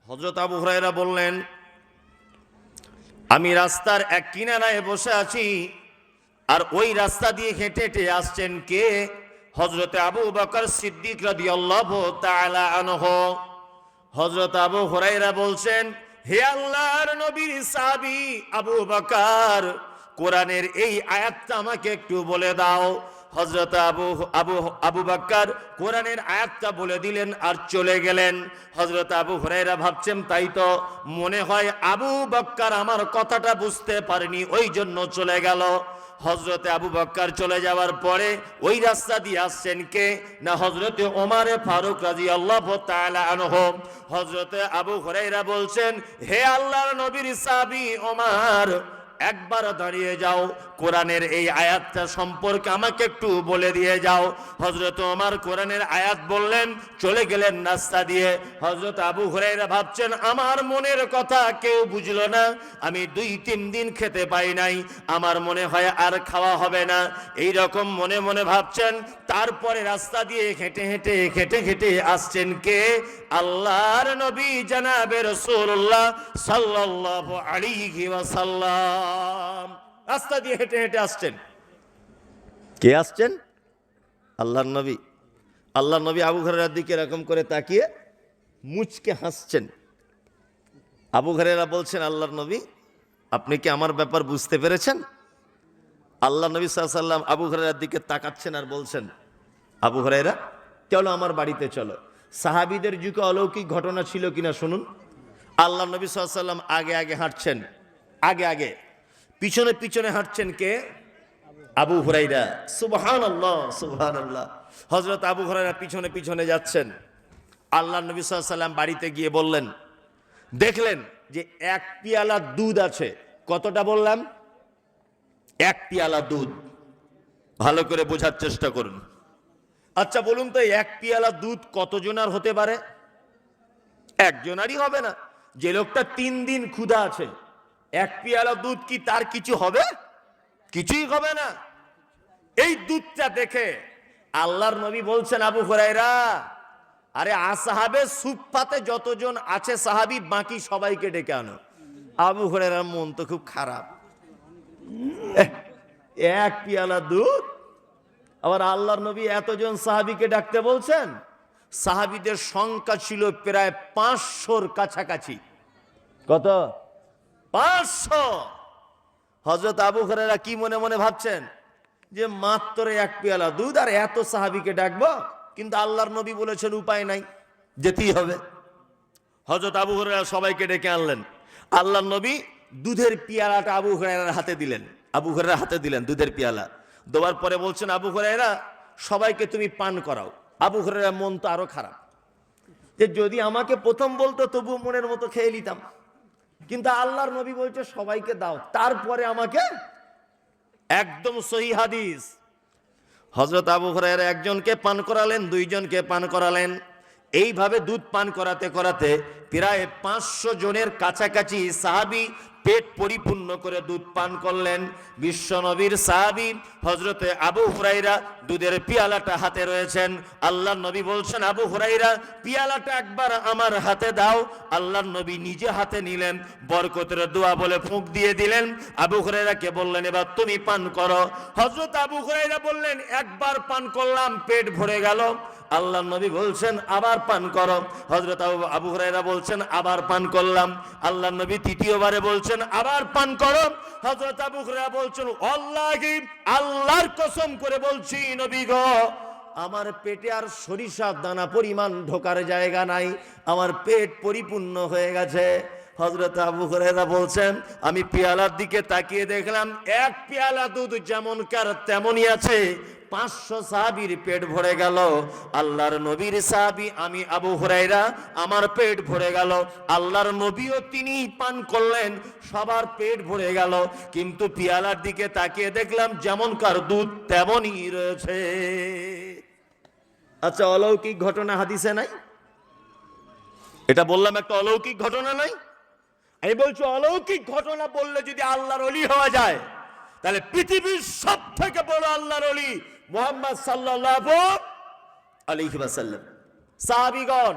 হযরত আবু হুরায়রা বললেন, আমি রাস্তার এক কিনারায় বসে আছি, আর ওই রাস্তা দিয়ে হেঁটে হেঁটে আসছেন কে? হযরত আবু বকর সিদ্দিক রাদিয়াল্লাহু তাআলা আনহু। হযরত আবু হুরায়রা বলছেন, হে আল্লাহর নবীর সাহাবী আবু বকর, কোরআনের এই আয়াতটা আমাকে একটু বলে দাও। হযরত আবু বকর কোরআনের আয়াতটা বলে দিলেন আর চলে গেলেন। হযরত আবু হুরায়রা ভাবছেন, তাই তো মনে হয় আবু বকর আমার কথাটা বুঝতে পারেনি, ওই জন্য চলে গেল। হযরতে আবু বকর চলে যাওয়ার পরে ওই রাস্তা দিয়ে আসছেন কে? না হযরতে ওমর ফারুক রাদিয়াল্লাহু তাআলা আনহু। হযরতে আবু হুরায়রা বলছেন, হে আল্লাহর নবীর সাহাবী ওমর, একবার দাঁড়িয়ে যাও, কোরআনের এই আয়াতটা সম্পর্কে আমাকে একটু বলে দিয়ে যাও। হযরত ওমর কোরআনের আয়াত বললেন, চলে গেলেন রাস্তা দিয়ে। হযরত আবু হুরায়রা ভাবছেন, আমার মনের কথা কেউ বুঝলো না, আমি 2-3 দিন খেতে পাই নাই, আমার মনে হয় আর খাওয়া হবে না, এই রকম মনে মনে ভাবছেন। তারপরে রাস্তা দিয়ে হেঁটে হেঁটে আসছেন কে? আল্লাহর নবী জনাবে রাসূলুল্লাহ সাল্লাল্লাহু আলাইহি ওয়াসাল্লাম রাস্তা দিয়ে হেঁটে হেঁটে আসছেন। কে আসছেন? আল্লাহর নবী। আল্লাহর নবী আবু হুরায়রার দিকে এরকম করে তাকিয়ে মুচকে হাসছেন। আবু হুরায়রা বলছেন, আল্লাহর নবী, আপনি কি আমার ব্যাপার বুঝতে পেরেছেন? আল্লাহ নবী সাল্লাল্লাহু আলাইহি ওয়াসাল্লাম আবু হুরায়রার দিকে তাকাচ্ছেন আর বলছেন, আবু হুরায়রা, চলো আমার বাড়িতে চলো। সাহাবীদের যুগে অলৌকিক ঘটনা ছিল কিনা শুনুন। আল্লাহ নবী সাল্লাল্লাহু আলাইহি ওয়াসাল্লাম আগে আগে হাঁটছেন, আগে পিছনে পিছনে হাঁটছেন কে? আবু হুরায়রা। সুবহানাল্লাহ সুবহানাল্লাহ। হযরত আবু হুরায়রা পিছনে পিছনে যাচ্ছেন। আল্লাহ নবী সাল্লাল্লাহু আলাইহি ওয়াসাল্লাম বাড়িতে গিয়ে বললেন, দেখলেন যে 1 পেয়ালা দুধ আছে। কতটা বললাম? 1 পেয়ালা দুধ। ভালো করে বোঝার চেষ্টা করুন। আচ্ছা বলুন তো, 1 পেয়ালা দুধ কতজনার হতে পারে? একজনারই হবে না। যে লোকটা 3 দিন ক্ষুধা আছে, 1 পেয়ালা দুধ কি তার কিছু হবে? কিছুই হবে না। এই দুধটা দেখে আল্লাহর নবী বলছেন, আবু হুরায়রা, আরে আসহাবে সুফফাতে যতজন আছে সাহাবী, বাকি সবাইকে ডেকে আনো। আবু হুরায়রার মন তো খুব খারাপ। 1 পেয়ালা দুধ, আবার আল্লাহর নবী এতজন সাহাবীকে ডাকতে বলছেন। সাহাবীদের সংখ্যা ছিল প্রায় 500-র কাছাকাছি। কত? 500। হযরত আবু হুরায়রা কি মনে মনে ভাবছেন যে মাত্র 1 পেয়ালা দুধ আর এত সাহাবীকে ডাকবো, কিন্তু আল্লাহর নবী বলেছেন উপায় নাই, যেতেই হবে। হযরত আবু হুরায়রা সবাইকে ডেকে আনলেন। আল্লাহর নবী দুধের পেয়ালাটা আবু হুরায়রার হাতে দিলেন। আবু হুরায়রার হাতে দিলেন দুধের পেয়ালা। দেওয়ার পরে বলছেন, আবু হুরায়রা, সবাইকে তুমি পান করাও। আবু হুরায়রার মন তো আরো খারাপ, যে যদি আমাকে প্রথম বলতো তবু মনের মতো খেয়ে নিতাম, কিন্তু আল্লাহর নবী বলছে সবাইকে দাও, তারপরে আমাকে। একদম সহিহ হাদিস। হযরত আবু হুরায়রা একজনকে পান করালেন, 2 জনকে পান করালেন। এইভাবে দুধ পান করাতে করাতে প্রায় 500 জনের কাছাকাছি সাহাবী পেট পরিপূর্ণ করে দুধ পান করলেন। বিশ্ব নবীর সাহাবী হযরতে আবু হুরায়রা দুধের পেয়ালাটা হাতে রয়েছেন। আল্লাহর নবী বলছেন, আবু হুরায়রা, পেয়ালাটা একবার আমার হাতে দাও। আল্লাহর নবী নিজে হাতে নিলেন, বরকতের দোয়া বলে ফুঁক দিয়ে দিলেন। আবু হুরায়রাকে বললেন, এবার তুমি পান করো। হযরত আবু হুরায়রা বললেন, একবার পান করলাম, পেট ভরে গেল। আল্লাহর নবী বলছেন, আবার পান করো। হযরত আবু হুরায়রা বলছেন, আবার পান করলাম। আল্লাহর নবী তৃতীয়বারে বলছেন, আবার পান করো। হযরত আবু হুরায়রা বলছেন, আল্লাহি, আল্লাহর কসম করে বলছি নবী গো, আমার পেটে আর সরিষার দানা পরিমাণ ঢোকার জায়গা নাই, আমার পেট পরিপূর্ণ হয়ে গেছে। হযরত আবু হুরায়রা বলছেন, আমি পেয়ালার দিকে তাকিয়ে দেখলাম 1 পেয়ালা দুধ যেমনকার তেমনই আছে। 500 সাহাবীর পেট ভরে গেল। আল্লাহর নবীর সাহাবী আমি আবু হুরায়রা, আমার পেট ভরে গেল। আল্লাহর নবীও তিনি পান করলেন, সবার পেট ভরে গেল। কিন্তু পেয়ালার দিকে তাকিয়ে দেখলাম যেমনকার দুধ তেমনই রয়েছে। আচ্ছা, অলৌকিক ঘটনা হাদিসে নাই? এটা বললাম একটা অলৌকিক ঘটনা নাই? আমি বলছি, অলৌকিক ঘটনা বললে যদি আল্লাহর ওলি হওয়া যায়, তাহলে পৃথিবীর সবথেকে বড় আল্লাহর ওলি মুহাম্মদ সাল্লাল্লাহু আলাইহি ওয়াসাল্লাম। সাহাবীগণ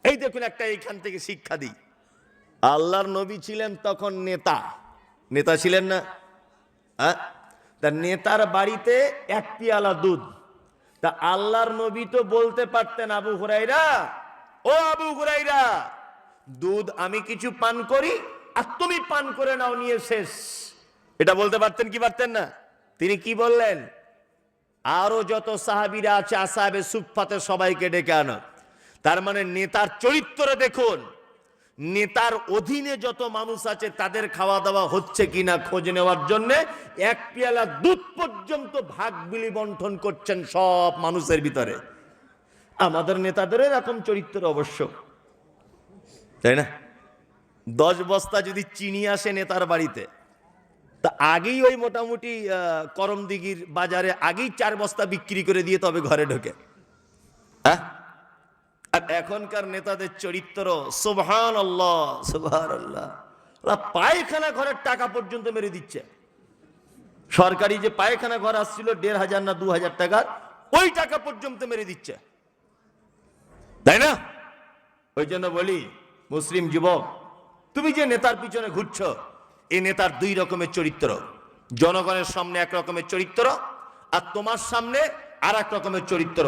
এই দেখুন একটা এইখান থেকে শিক্ষা দিই, আল্লাহর নবী ছিলেন তখন নেতা, নেতা ছিলেন না? তা নেতার বাড়িতে এক পেয়ালা দুধ, তা আল্লাহর নবী তো বলতে পারতেন আবু হুরাইরা, ও আবু হুরাইরা, দুধ আমি কিছু পান করি আর তুমি পান করে নাও, নিয়ে শেষ। এটা বলতে পারতেন কি পারতেন না? তিনি কি বললেন, আরো যত সাহাবীরা আছে আসহাবে সুফফাতে সবাইকে ডেকে আনো। তার মানে নেতার চরিত্র দেখুন, নেতার অধীনে যত মানুষ আছে তাদের খাওয়া দাওয়া হচ্ছে কিনা খোঁজ নেওয়ার জন্য এক পেয়ালা দুধ পর্যন্ত ভাগ বিলি বন্টন করছেন সব মানুষের ভিতরে। আমাদের নেতাদের এরকম চরিত্র অবশ্য, তাই না? 10 বস্তা যদি চিনি আসে নেতার বাড়িতে, তা আগেই ওই মোটামুটি করমদিঘির বাজারে আগেই 4 বস্তা বিক্রি করে দিয়ে তবে ঘরে ঢোকে। হ্যাঁ, আর এখনকার নেতাদের চরিত্র সুবহানাল্লাহ সুবহানাল্লাহ, পায়খানা ঘরের টাকা পর্যন্ত মেরে দিচ্ছে। সরকারি যে পায়খানা ঘর আসছিল 1500 না 2000 টাকার, ওই টাকা পর্যন্ত মেরে দিচ্ছে, তাই না? ওই জন্য বলি মুসলিম যুবক, তুমি যে নেতার পিছনে ঘুরছ, এই নেতার 2 রকমের চরিত্র। জনগণের সামনে এক রকমের চরিত্র, আর তোমার সামনে আর এক রকমের চরিত্র।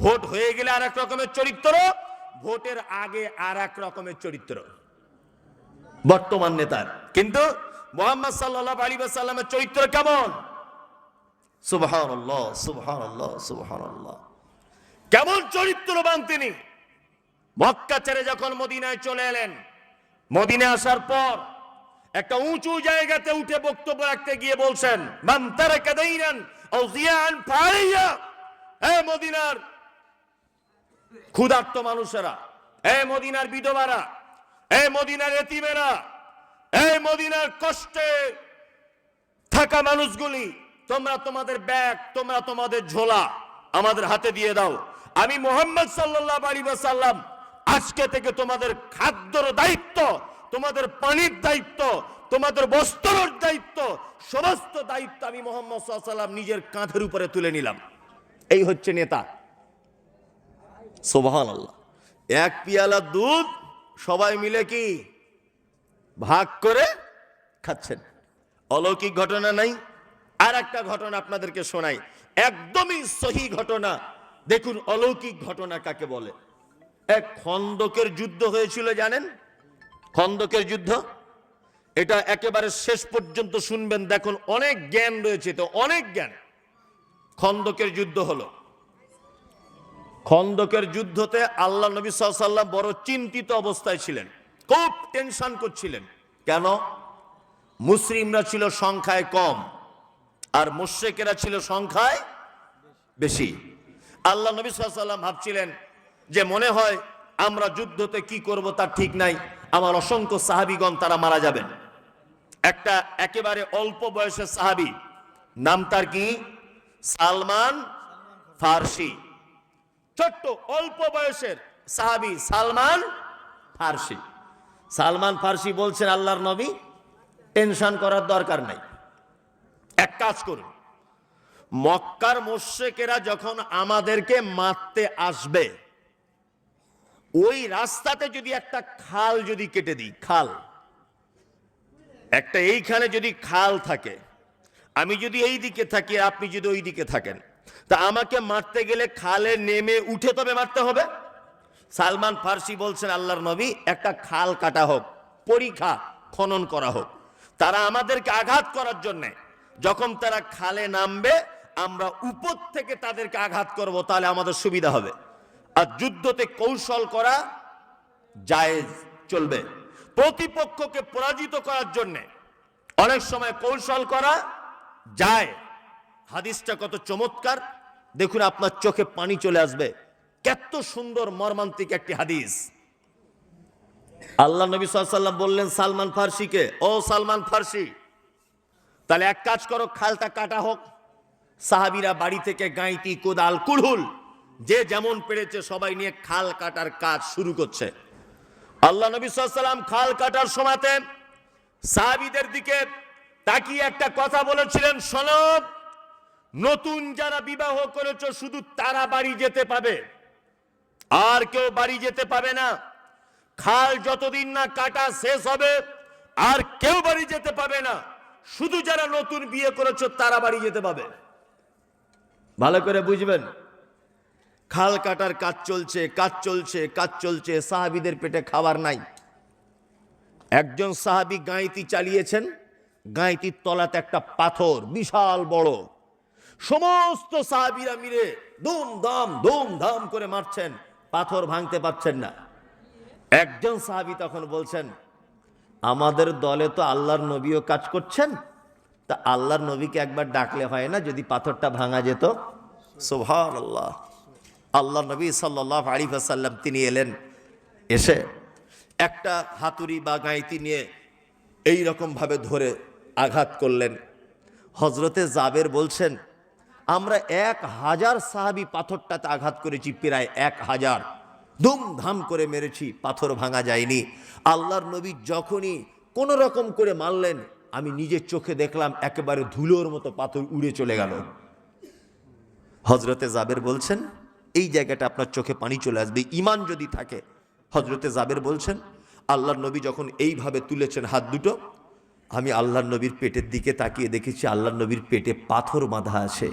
ভোট হয়ে গেলে আর এক রকমের চরিত্র, ভোটের আগে আর এক রকমের চরিত্র বর্তমান নেতার। কিন্তু মুহাম্মদ সাল্লাল্লাহু আলাইহি ওয়াসাল্লামের চরিত্র কেমন? সুবহানাল্লাহ সুবহানাল্লাহ সুবহানাল্লাহ, কেমন চরিত্রবান তিনি। মক্কা ছেড়ে যখন মদিনায় চলে এলেন, মদিনায় আসার পর একটা উঁচু জায়গাতে উঠে বক্তব্য রাখতে গিয়ে বলছেন, মান তারাকা দাইনান আও জিয়ান ফালিয়া, হে মদিনার ক্ষুধার্ত মানুষেরা, হে মদিনার বিধবারা, হে মদিনার এতিমেরা, হে মদিনার কষ্টে থাকা মানুষগুলি, তোমরা তোমাদের ব্যাগ, তোমরা তোমাদের ঝোলা আমাদের হাতে দিয়ে দাও। আমি মুহাম্মদ সাল্লাল্লাহু আলাইহি ওয়াসাল্লাম আজকে থেকে তোমাদের খাদ্যর দায়িত্ব, তোমাদের পানির দায়িত্ব, তোমাদের বস্ত্রের দায়িত্ব, সমস্ত দায়িত্ব আমি মুহাম্মদ সাল্লাল্লাহু আলাইহি ওয়াসাল্লাম নিজের কাঁধের উপরে তুলে নিলাম। এই হচ্ছে নেতা। সুবহানাল্লাহ। এক পেয়ালা দুধ সবাই মিলে কি ভাগ করে খাচ্ছেন। অলৌকিক ঘটনা নাই? আর একটা ঘটনা আপনাদেরকে শোনাই, একদমই সহি ঘটনা। দেখুন অলৌকিক ঘটনা কাকে বলে। এক খন্দকের যুদ্ধ হয়েছিল, জানেন? খন্দকের যুদ্ধ, এটা একেবারে শেষ পর্যন্ত শুনবেন, দেখুন অনেক জ্ঞান রয়েছে, তো অনেক জ্ঞান। খন্দকের যুদ্ধ হলো। খন্দকের যুদ্ধতে আল্লাহ নবী সাল্লাল্লাহু আলাইহি ওয়াসাল্লাম বড় চিন্তিত অবস্থায় ছিলেন, খুব টেনশন করছিলেন। কেন? মুসলিমরা ছিল সংখ্যায় কম আর মুশরিকেরা ছিল সংখ্যায় বেশি। আল্লাহ নবী সাল্লাল্লাহু আলাইহি ওয়াসাল্লাম ভাবছিলেন যে মনে হয় আমরা যুদ্ধতে কি করব তার ঠিক নাই, আমার অসংখ্য সাহাবীগণ তারা মারা যাবেন। একটা একেবারে অল্প বয়সের সাহাবী, নাম তার কি? সালমান ফারসি। ছোট্ট অল্প বয়সের সাহাবী সালমান ফারসি। সালমান ফারসি বলছেন, আল্লাহর নবী টেনশন করার দরকার নাই, এক কাজ করুন, মক্কার মুশরিকেরা যখন আমাদেরকে মারতে আসবে, ওই রাস্তাতে যদি একটা খাল যদি কেটে দিই, খাল একটা, এইখানে যদি খাল থাকে, আমি যদি এই দিকে থাকি, আপনি যদি ওই দিকে থাকেন, তা আমাকে মারতে গেলে খালে নেমে উঠে তবে মারতে হবে। সালমান ফারসি বলছেন, আল্লাহর নবী একটা খাল কাটা হোক, পরিখা খনন করা হোক, তারা আমাদেরকে আঘাত করার জন্য যখন তারা খালে নামবে, আমরা উপর থেকে তাদেরকে আঘাত করব, তাহলে আমাদের সুবিধা হবে। আর যুদ্ধতে কৌশল করা জায়েজ, চলবে। প্রতিপক্ষকে পরাজিত করার জন্য অনেক সময় কৌশল করা যায়। হাদিসটা কত চমৎকার, দেখুন আপনার চোখে পানি চলে আসবে, কত সুন্দর মর্মান্তিক একটি হাদিস। আল্লাহ নবী সাল্লাল্লাহু আলাইহি ওয়াসাল্লাম বললেন সালমান ফারসিকে, ও সালমান ফারসি, তাহলে এক কাজ করো, খালটা কাটা হোক। সাহাবীরা বাড়ি থেকে গাঁইতি, কোদাল, কুড়ুল যে যেমন পেরেছে সবাই নিয়ে খাল কাটার কাজ শুরু করছে। আল্লাহ নবী সাল্লাল্লাহু আলাইহি ওয়াসাল্লাম খাল কাটার সময়তে সাহাবীদের দিকে তাকিয়ে একটা কথা বলেছিলেন, শোনো, নতুন যারা বিবাহ করেছো শুধু তারা বাড়ি যেতে পাবে, আর কেউ বাড়ি যেতে পাবে না। খাল যতদিন না কাটা শেষ হবে আর কেউ বাড়ি যেতে পাবে না, শুধু যারা নতুন বিয়ে করেছো তারা বাড়ি যেতে পাবে। ভালো করে বুঝবেন, খাল কাটার কাজ চলছে, কাজ চলছে, কাজ চলছে, সাহাবীদের পেটে খাবার নাই। একজন সাহাবী গাঁইতি চালিয়েছেন, গাঁইতির তলাতে একটা পাথর বিশাল বড়, সমস্ত সাহাবীরা মিলে ধুমধাম করে মারছেন, পাথর ভাঙতে পারছেন না। একজন সাহাবী তখন বলছেন, আমাদের দলে তো আল্লাহর নবীও কাজ করছেন, তা আল্লাহর নবীকে একবার ডাকলে হয় না, যদি পাথরটা ভাঙা যেত। সুবহানাল্লাহ। আল্লাহর নবী সাল্লাল্লাহু আলাইহি ওয়াসাল্লাম তিনি এলেন, এসে একটা হাতুড়ি বা গাঁইতি নিয়ে এই রকম ভাবে ধরে আঘাত করলেন। হযরতে জাবের বলছেন, আমরা 1000 সাহাবী পাথরটাতে আঘাত করেছি, প্রায় 1000, ধুমধাম করে মেরেছি, পাথর ভাঙা যায়নি। আল্লাহর নবী যখনই কোন রকম করে মারলেন, আমি নিজের চোখে দেখলাম একেবারে ধুলোর মতো পাথর উড়ে চলে গেল। হযরতে জাবের বলছেন, এই জায়গাটা আপনার চোখে পানি চলে আসবে ঈমান যদি থাকে। হযরতে জাবের বলছেন, আল্লাহর নবী যখন এইভাবে তুলেছেন হাত দুটো, আমি আল্লাহর নবীর পেটের দিকে তাকিয়ে দেখেছি আল্লাহর নবীর পেটে পাথর বাঁধা আছে।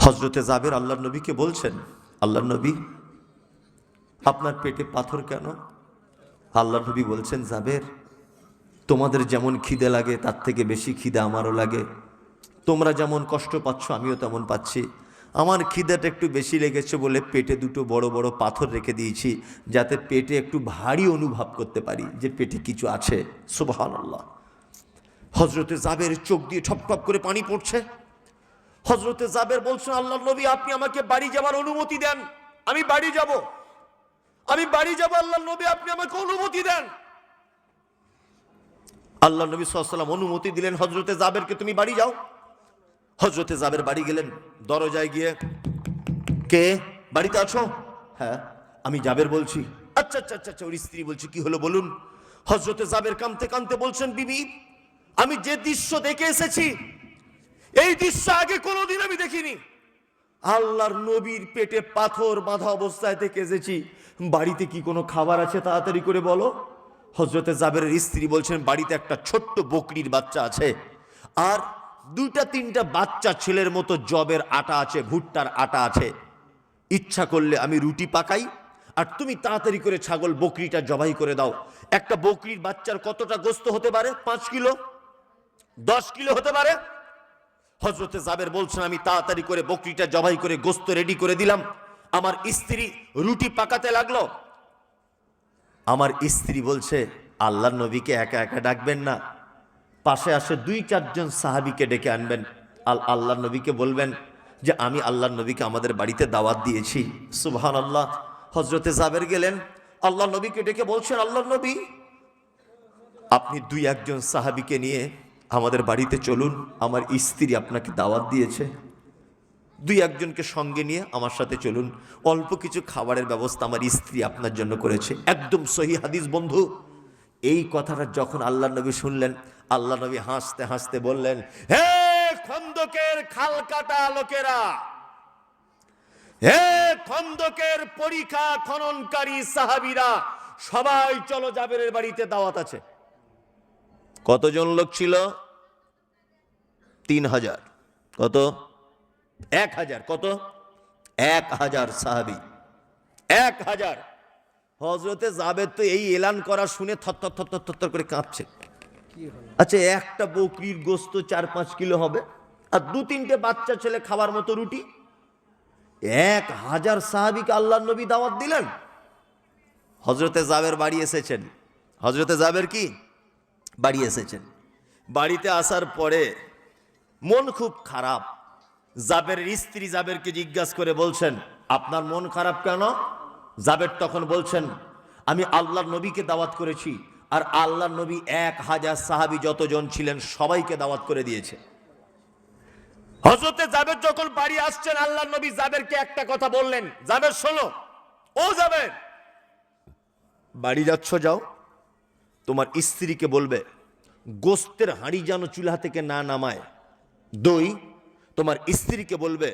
হযরতে জাবের আল্লাহর নবীকে বলছেন, আল্লাহর নবী আপনার পেটে পাথর কেন? আল্লাহর নবী বলছেন, জাবের তোমাদের যেমন খিদে লাগে তার থেকে বেশি খিদে আমারও লাগে, তোমরা যেমন কষ্ট পাচ্ছ আমিও তেমন পাচ্ছি। আমার খিদাটা একটু বেশি লেগেছে বলে পেটে দুটো বড় বড় পাথর রেখে দিয়েছি, যাতে পেটে একটু ভারী অনুভব করতে পারি যে পেটে কিছু আছে। সুবহানাল্লাহ। হযরতে জাবের চোখ দিয়ে ঠপঠপ করে পানি পড়ছে। হযরতে জাবের বলছেন, আল্লাহর নবী আপনি আমাকে বাড়ি যাওয়ার অনুমতি দেন, আমি বাড়ি যাব, আমি বাড়ি যাব, আল্লাহর নবী আপনি আমাকে অনুমতি দেন। আল্লাহর নবী সাল্লাল্লাহু আলাইহি ওয়াসাল্লাম অনুমতি দিলেন হযরতে জাবেরকে, তুমি বাড়ি যাও। হযরতে জাবের বাড়ি গেলেন, দরজায় গিয়ে, কে বাড়িতে আছো? হ্যাঁ আমি জাবের বলছি। আচ্ছা আচ্ছা আচ্ছা, ওর স্ত্রী বলছে, কি হলো বলুন। হযরতে জাবের কাঁদতে কাঁদতে বলছেন, বিবি আমি যে দৃশ্য দেখে এসেছি এই দৃশ্য আগে কোনোদিন আমি দেখিনি। আল্লাহর নবীর পেটে পাথর বাঁধা অবস্থায় থেকে এসেছি, বাড়িতে কি কোনো খাবার আছে তাড়াতাড়ি করে বলো। হযরতে জাবেরের স্ত্রী বলছেন, বাড়িতে একটা ছোট্ট বকরির বাচ্চা আছে, আর 2-3টা বাচ্চা ছেলের মতো জবের আটা আছে, ভুট্টার আটা আছে, ইচ্ছা করলে আমি রুটি পাকাই, আর তুমি তাড়াতাড়ি করে ছাগল বকরিটা জবাই করে দাও। একটা বকরির বাচ্চার কতটা গোস্ত হতে পারে? 5 কিলো, 10 কিলো হতে পারে। হযরতে জাবের বলছেন, আমি তাড়াতাড়ি করে বকরিটা জবাই করে গোস্ত রেডি করে দিলাম। আমার স্ত্রী রুটি পাকাতে লাগলো। আমার স্ত্রী বলছে, আল্লাহর নবীকে একা একা ডাকবেন না, পাশে আসে 2-4 জন সাহাবীকে ডেকে আনবেন। আল্লাহর নবীকে বলবেন যে আমি আল্লাহর নবীকে আমাদের বাড়িতে দাওয়াত দিয়েছি। সুবহানাল্লাহ। হযরতে জাবের গেলেন, আল্লাহর নবীকে ডেকে বলছেন, আল্লাহর নবী আপনি 2-1 জন সাহাবীকে নিয়ে আমাদের বাড়িতে চলুন, আমার স্ত্রী আপনাকে দাওয়াত দিয়েছে, 2-1 জনকে সঙ্গে নিয়ে আমার সাথে চলুন, অল্প কিছু খাবারের ব্যবস্থা আমার স্ত্রী আপনার জন্য করেছে। একদম সহিহ হাদিস বন্ধু। এই কথাটা যখন আল্লাহর নবী শুনলেন, আল্লাহর নবী হাসতে হাসতে বললেন, হে খন্দকের খাল কাটা লোকেরা, হে খন্দকের পরিখা খননকারী সাহাবীরা, সবাই চলো জাবেরের বাড়িতে দাওয়াত আছে। কতজন লোক ছিল? 3000। কত? 1000। কত? 1000 সাহাবী, 1000। হযরতে জাবের তো এই এলান করা শুনে থরথর করে কাঁপছে। আচ্ছা, একটা বকরির গোস্ত 4-5 কিলো হবে, আর 2-3টে বাচ্চা ছেলে খাবার মতো রুটি, 1000 সাহাবীকে আল্লাহর নবী দাওয়াত দিলেন। হযরতে জাবের বাড়ি এসেছেন। হযরতে জাবের কি বাড়ি এসেছেন। বাড়িতে আসার পরে মন খুব খারাপ। জাবেরের স্ত্রী জাবেরকে জিজ্ঞাসা করে বলছেন, আপনার মন খারাপ কেন? জাবের তখন বলছেন, আমি আল্লাহর নবীকে দাওয়াত করেছি, আর আল্লাহর নবী 1000 সাহাবী যতজন ছিলেন সবাইকে দাওয়াত করে দিয়েছে। হযরতে জাবের যখন বাড়ি আসছেন, আল্লাহর নবী জাবেরকে একটা কথা বললেন, জাবের শোনো, ও জাবের, বাড়ি যাচ্ছ যাও, তোমার স্ত্রীকে বলবে গোস্তের হাঁড়ি যেন চুলা থেকে না নামায়। 2, তোমার স্ত্রীকে বলবে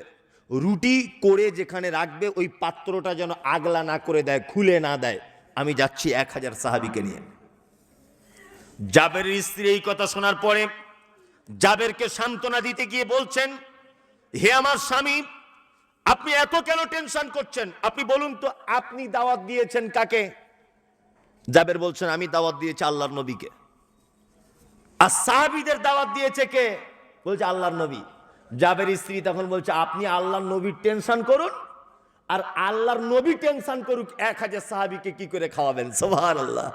রুটি করে যেখানে রাখবে ওই পাত্রটা যেন আগলা না করে দেয়, খুলে না দেয়। আমি যাচ্ছি 1000 সাহাবীকে নিয়ে। জাবেরের স্ত্রী এই কথা শোনার পরে জাবেরকে সান্ত্বনা দিতে গিয়ে বলছেন, হে আমার স্বামী, আপনি এত কেন টেনশন করছেন? আপনি বলুন তো, আপনি দাওয়াত দিয়েছেন কাকে? জাবের বলছেন, আমি দাওয়াত দিয়েছি আল্লাহর নবীকে। আর সাহাবীদের দাওয়াত দিয়েছে কে? বলছে আল্লাহর নবী। জাবের স্ত্রী তখন বলছে, আপনি আল্লাহর নবীর টেনশন করুন, আর আল্লাহর নবী টেনশন করুক, 1000 সাহাবীকে কি করে খাওয়াবেন? সুবহানাল্লাহ।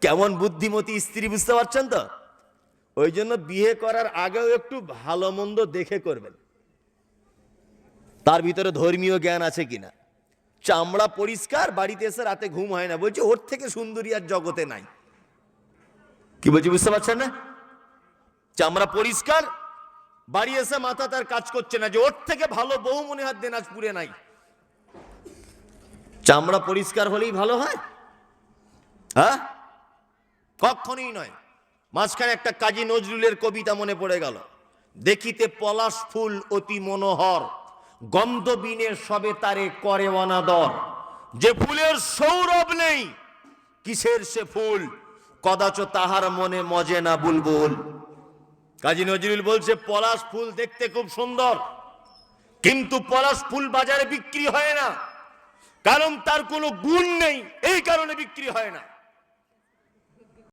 কেমন বুদ্ধিমতী স্ত্রী, বুঝতে পারছেন তো? ওই জন্য বিয়ে করার আগেও একটু ভালো মন্দ দেখে করবেন, তার ভিতরে ধর্মীয় জ্ঞান আছে কিনা। চামড়া পরিষ্কার, বাড়িতে এসে রাতে ঘুম হয় না, বলছে ওর থেকে সুন্দরী আর জগতে নাই। কি বলছি বুঝতে পারছেন না? চামড়া পরিষ্কার, বাড়ি এসে মাথা তার কাজ করছে না যে ওর থেকে ভালো বউ মনে হয় দিনাজপুরে নাই। চামড়া পরিষ্কার হলেই ভালো হয়? হ্যাঁ, কখনোই নয়। মাঝখানে একটা কাজী নজরুলের কবিতা মনে পড়ে গেল, দেখিতে পলাশ ফুল অতি মনোহর, গন্ধ বিনে সবে তারে করে অনাদর, যে ফুলের সৌরভ নেই কিসের সে ফুল, কদাচ তাহার মনে মজে না বুলবুল। কাজী নজরুল বলছে পলাশ ফুল দেখতে খুব সুন্দর, কিন্তু পলাশ ফুল বাজারে বিক্রি হয় না, কারণ তার কোনো গুণ নেই, এই কারণে বিক্রি হয় না।